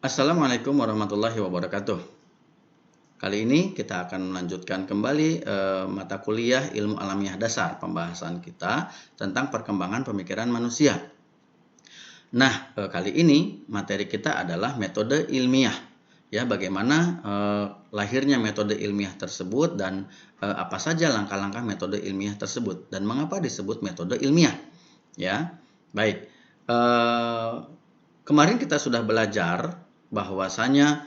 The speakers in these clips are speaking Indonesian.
Assalamualaikum warahmatullahi wabarakatuh. Kali ini kita akan melanjutkan kembali mata kuliah ilmu alamiah dasar, pembahasan kita tentang perkembangan pemikiran manusia. Nah, kali ini materi kita adalah metode ilmiah. Ya, bagaimana lahirnya metode ilmiah tersebut dan apa saja langkah-langkah metode ilmiah tersebut dan mengapa disebut metode ilmiah. Ya, baik. Kemarin kita sudah belajar bahwasanya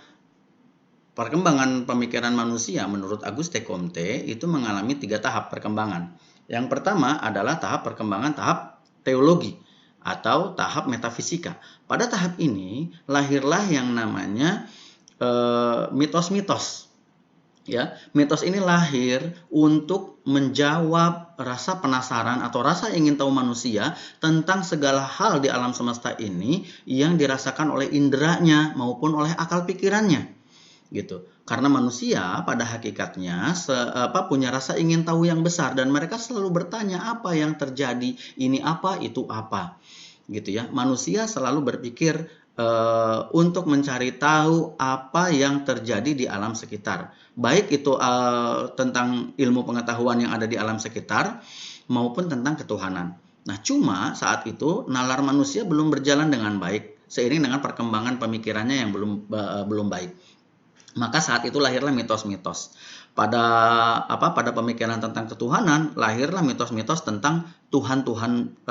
perkembangan pemikiran manusia menurut Auguste Comte itu mengalami 3 tahap perkembangan. Yang pertama adalah tahap perkembangan tahap teologi atau tahap metafisika. Pada tahap ini lahirlah yang namanya mitos-mitos. Ya, mitos ini lahir untuk menjawab rasa penasaran atau rasa ingin tahu manusia tentang segala hal di alam semesta ini yang dirasakan oleh inderanya maupun oleh akal pikirannya. Gitu. Karena manusia pada hakikatnya punya rasa ingin tahu yang besar dan mereka selalu bertanya apa yang terjadi, ini apa, itu apa. Gitu ya. Manusia selalu berpikir untuk mencari tahu apa yang terjadi di alam sekitar. Baik itu tentang ilmu pengetahuan yang ada di alam sekitar maupun tentang ketuhanan. Nah, cuma saat itu nalar manusia belum berjalan dengan baik seiring dengan perkembangan pemikirannya yang belum baik. Maka saat itu lahirlah mitos-mitos. Pada pemikiran tentang ketuhanan lahirlah mitos-mitos tentang Tuhan-Tuhan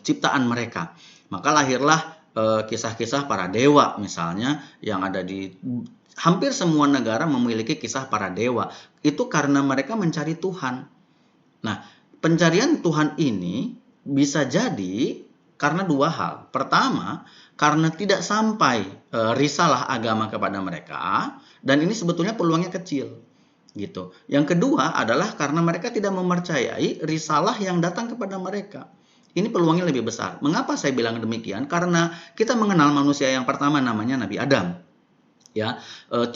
ciptaan mereka. Maka lahirlah kisah-kisah para dewa misalnya yang ada di hampir semua negara memiliki kisah para dewa. Itu karena mereka mencari Tuhan. Nah, pencarian Tuhan ini bisa jadi karena 2 hal. Pertama, karena tidak sampai risalah agama kepada mereka, dan ini sebetulnya peluangnya kecil. Gitu. Yang kedua adalah karena mereka tidak mempercayai risalah yang datang kepada mereka. Ini peluangnya lebih besar. Mengapa saya bilang demikian? Karena kita mengenal manusia yang pertama namanya Nabi Adam. Ya,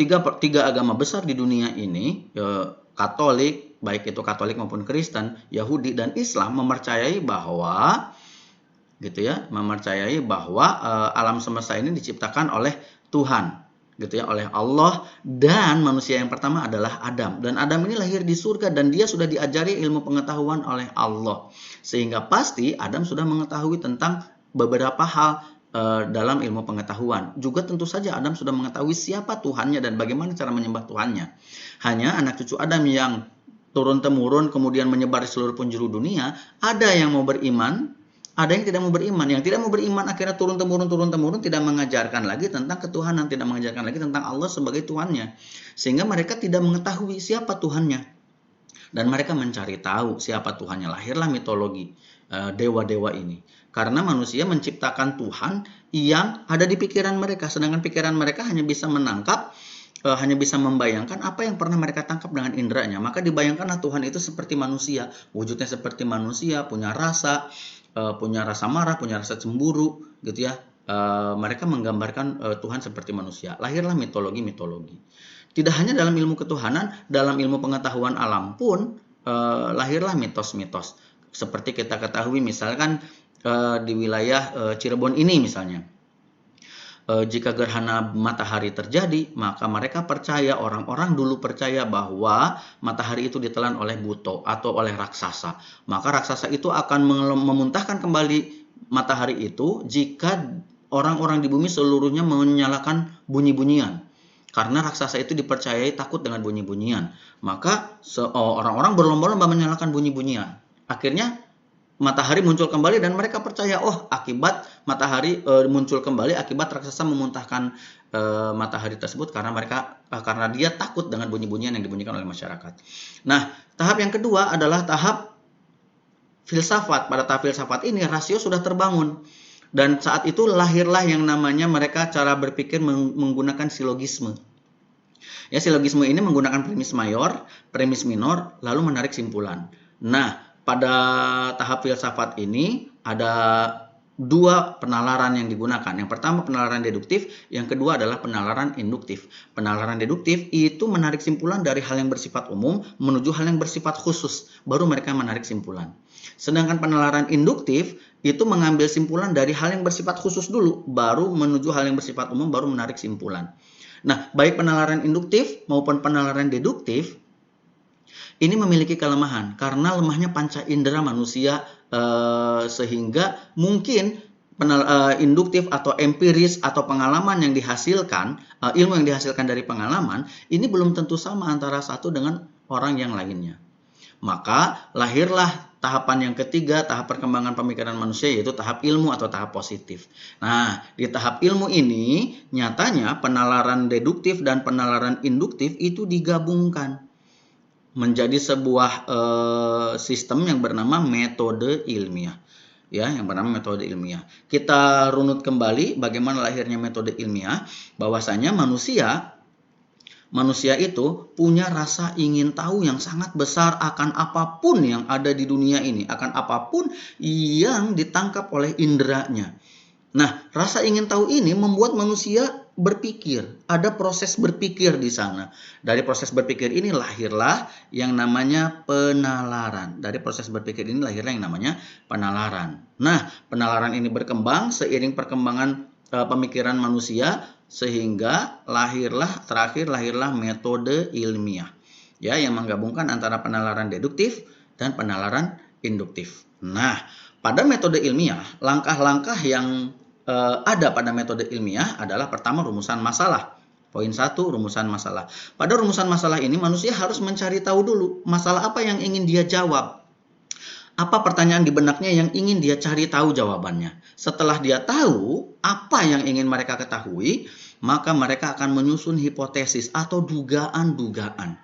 tiga agama besar di dunia ini, Katolik, baik itu Katolik maupun Kristen, Yahudi dan Islam mempercayai bahwa alam semesta ini diciptakan oleh Tuhan, gitu ya, oleh Allah, dan manusia yang pertama adalah Adam. Dan Adam ini lahir di surga dan dia sudah diajari ilmu pengetahuan oleh Allah. Sehingga pasti Adam sudah mengetahui tentang beberapa hal dalam ilmu pengetahuan. Juga tentu saja Adam sudah mengetahui siapa Tuhannya dan bagaimana cara menyembah Tuhannya. Hanya anak cucu Adam yang turun-temurun kemudian menyebar di seluruh penjuru dunia, ada yang mau beriman, ada yang tidak mau beriman. Yang tidak mau beriman akhirnya turun-temurun tidak mengajarkan lagi tentang ketuhanan, tidak mengajarkan lagi tentang Allah sebagai Tuhannya. Sehingga mereka tidak mengetahui siapa Tuhannya. Dan mereka mencari tahu siapa Tuhannya. Lahirlah mitologi dewa-dewa ini. Karena manusia menciptakan Tuhan yang ada di pikiran mereka. Sedangkan pikiran mereka hanya bisa menangkap, hanya bisa membayangkan apa yang pernah mereka tangkap dengan inderanya. Maka dibayangkanlah Tuhan itu seperti manusia. Wujudnya seperti manusia, punya rasa marah, punya rasa cemburu, gitu ya. Mereka menggambarkan Tuhan seperti manusia. Lahirlah mitologi-mitologi. Tidak hanya dalam ilmu ketuhanan, dalam ilmu pengetahuan alam pun lahirlah mitos-mitos. Seperti kita ketahui misalkan di wilayah Cirebon ini misalnya. Jika gerhana matahari terjadi, maka mereka percaya, orang-orang dulu percaya bahwa matahari itu ditelan oleh buto atau oleh raksasa. Maka raksasa itu akan memuntahkan kembali matahari itu jika orang-orang di bumi seluruhnya menyalakan bunyi-bunyian. Karena raksasa itu dipercayai takut dengan bunyi-bunyian. Maka orang-orang berlomba-lomba menyalakan bunyi-bunyian. Akhirnya matahari muncul kembali dan mereka percaya, akibat matahari muncul kembali akibat raksasa memuntahkan matahari tersebut karena dia takut dengan bunyi-bunyian yang dibunyikan oleh masyarakat. Nah, tahap yang kedua adalah tahap filsafat. Pada tahap filsafat ini rasio sudah terbangun dan saat itu lahirlah yang namanya mereka cara berpikir menggunakan silogisme. Ya, silogisme ini menggunakan premis mayor, premis minor, lalu menarik simpulan. Nah, pada tahap filsafat ini ada 2 penalaran yang digunakan. Yang pertama penalaran deduktif, yang kedua adalah penalaran induktif. Penalaran deduktif itu menarik simpulan dari hal yang bersifat umum menuju hal yang bersifat khusus, baru mereka menarik simpulan. Sedangkan penalaran induktif itu mengambil simpulan dari hal yang bersifat khusus dulu, baru menuju hal yang bersifat umum, baru menarik simpulan. Nah, baik penalaran induktif maupun penalaran deduktif ini memiliki kelemahan karena lemahnya panca indera manusia, sehingga mungkin induktif atau empiris atau pengalaman yang dihasilkan, ilmu yang dihasilkan dari pengalaman ini belum tentu sama antara satu dengan orang yang lainnya. Maka lahirlah tahapan yang ketiga, tahap perkembangan pemikiran manusia, yaitu tahap ilmu atau tahap positif. Nah, di tahap ilmu ini nyatanya penalaran deduktif dan penalaran induktif itu digabungkan menjadi sebuah sistem yang bernama metode ilmiah. Ya, yang bernama metode ilmiah. Kita runut kembali bagaimana lahirnya metode ilmiah, bahwasanya manusia itu punya rasa ingin tahu yang sangat besar akan apapun yang ada di dunia ini, akan apapun yang ditangkap oleh inderanya. Nah, rasa ingin tahu ini membuat manusia berpikir, ada proses berpikir di sana. Dari proses berpikir ini lahirlah yang namanya penalaran. Dari proses berpikir ini lahirlah yang namanya penalaran. Nah, penalaran ini berkembang seiring perkembangan pemikiran manusia, sehingga terakhir lahirlah metode ilmiah, ya, yang menggabungkan antara penalaran deduktif dan penalaran induktif. Nah, pada metode ilmiah, langkah-langkah yang ada pada metode ilmiah adalah pertama, rumusan masalah. Poin 1, rumusan masalah. Pada rumusan masalah ini manusia harus mencari tahu dulu masalah apa yang ingin dia jawab. Apa pertanyaan di benaknya yang ingin dia cari tahu jawabannya. Setelah dia tahu apa yang ingin mereka ketahui, maka mereka akan menyusun hipotesis atau dugaan-dugaan.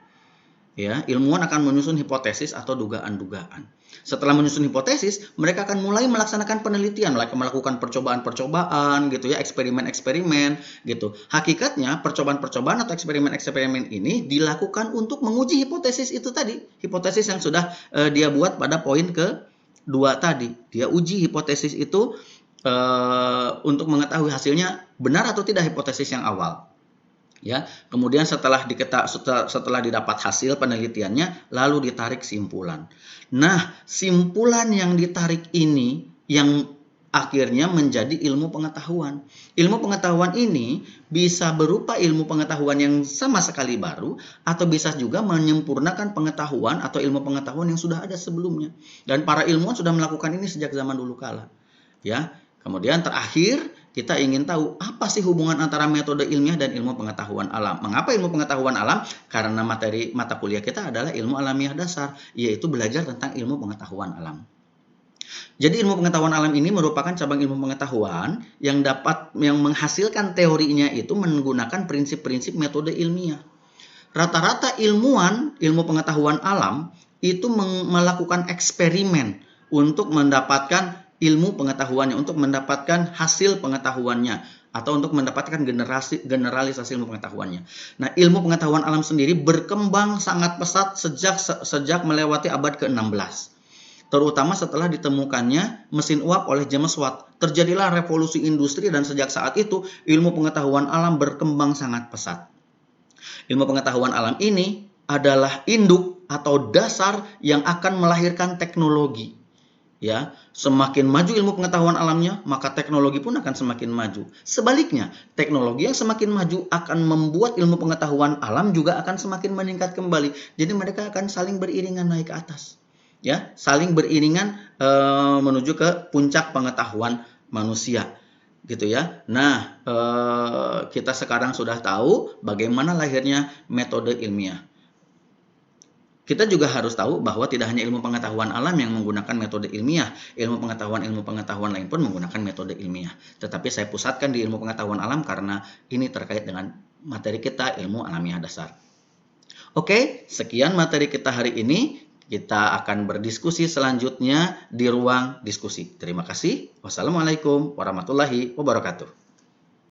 Ya, ilmuwan akan menyusun hipotesis atau dugaan-dugaan. Setelah menyusun hipotesis, mereka akan mulai melaksanakan penelitian, melakukan percobaan-percobaan gitu ya, eksperimen-eksperimen gitu. Hakikatnya percobaan-percobaan atau eksperimen-eksperimen ini dilakukan untuk menguji hipotesis itu tadi, hipotesis yang sudah dia buat pada poin ke-2 tadi. Dia uji hipotesis itu untuk mengetahui hasilnya benar atau tidak hipotesis yang awal. Ya, kemudian setelah didapat hasil penelitiannya, lalu ditarik simpulan. Nah, simpulan yang ditarik ini yang akhirnya menjadi ilmu pengetahuan. Ilmu pengetahuan ini bisa berupa ilmu pengetahuan yang sama sekali baru, atau bisa juga menyempurnakan pengetahuan atau ilmu pengetahuan yang sudah ada sebelumnya. Dan para ilmuwan sudah melakukan ini sejak zaman dulu kala. Ya, kemudian terakhir kita ingin tahu apa sih hubungan antara metode ilmiah dan ilmu pengetahuan alam. Mengapa ilmu pengetahuan alam? Karena materi mata kuliah kita adalah ilmu alamiah dasar, yaitu belajar tentang ilmu pengetahuan alam. Jadi ilmu pengetahuan alam ini merupakan cabang ilmu pengetahuan yang menghasilkan teorinya itu menggunakan prinsip-prinsip metode ilmiah. Rata-rata ilmuwan ilmu pengetahuan alam itu melakukan eksperimen untuk mendapatkan ilmu pengetahuannya, untuk mendapatkan hasil pengetahuannya, atau untuk mendapatkan generalisasi ilmu pengetahuannya. Nah, ilmu pengetahuan alam sendiri berkembang sangat pesat sejak melewati abad ke-16. Terutama setelah ditemukannya mesin uap oleh James Watt. Terjadilah revolusi industri dan sejak saat itu ilmu pengetahuan alam berkembang sangat pesat. Ilmu pengetahuan alam ini adalah induk atau dasar yang akan melahirkan teknologi. Ya, semakin maju ilmu pengetahuan alamnya, maka teknologi pun akan semakin maju. Sebaliknya, teknologi yang semakin maju akan membuat ilmu pengetahuan alam juga akan semakin meningkat kembali. Jadi mereka akan saling beriringan naik ke atas. Ya, saling beriringan menuju ke puncak pengetahuan manusia. Gitu ya. Nah, kita sekarang sudah tahu bagaimana lahirnya metode ilmiah. Kita juga harus tahu bahwa tidak hanya ilmu pengetahuan alam yang menggunakan metode ilmiah, ilmu pengetahuan lain pun menggunakan metode ilmiah. Tetapi saya pusatkan di ilmu pengetahuan alam karena ini terkait dengan materi kita, ilmu alamiah dasar. Oke, sekian materi kita hari ini. Kita akan berdiskusi selanjutnya di ruang diskusi. Terima kasih. Wassalamualaikum warahmatullahi wabarakatuh.